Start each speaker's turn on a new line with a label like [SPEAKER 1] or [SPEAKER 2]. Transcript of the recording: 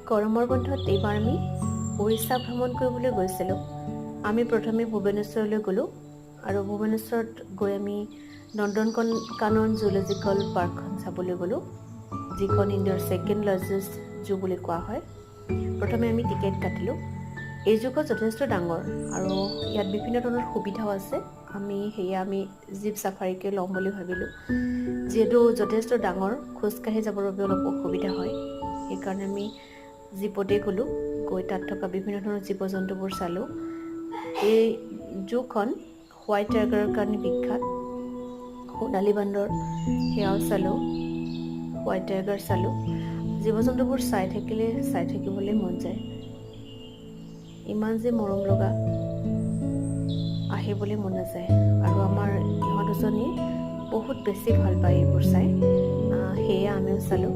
[SPEAKER 1] গৰমৰ বন্ধত এইবাৰ আমি উৰিষ্যা ভ্ৰমণ কৰিবলৈ গৈছিলোঁ। আমি প্ৰথমে ভুৱনেশ্বৰলৈ গ'লোঁ আৰু ভুৱনেশ্বৰত গৈ আমি নন্দনকানন জুলজিকেল পাৰ্কখন চাবলৈ গ'লোঁ, যিখন ইণ্ডিয়াৰ ছেকেণ্ড লাৰ্জেষ্ট জু বুলি কোৱা হয়। প্ৰথমে আমি টিকেট কাটিলোঁ। এই জুখন যথেষ্ট ডাঙৰ আৰু ইয়াত বিভিন্ন ধৰণৰ সুবিধাও আছে। আমি জীপ চাফাৰীকে ল'ম বুলি ভাবিলোঁ, যিহেতু যথেষ্ট ডাঙৰ, খোজকাঢ়ি যাবৰ বাবে অলপ অসুবিধা হয়। সেইকাৰণে আমি জীপতে গ'লোঁ, গৈ তাত থকা বিভিন্ন ধৰণৰ জীৱ জন্তুবোৰ চালোঁ। এই জুখন হোৱাইট টাইগাৰৰ কাৰণে বিখ্যাত। সোণালী বান্দৰ সেয়াও চালোঁ, হোৱাইট টাইগাৰ চালোঁ। জীৱ জন্তুবোৰ চাই থাকিবলৈ মন যায়। ইমান যে মৰম লগা, আহিবলৈ মন নাযায়। আৰু আমাৰ ইহঁত দুজনী বহুত বেছি ভাল পায় এইবোৰ চাই, সেয়ে আমিও চালোঁ।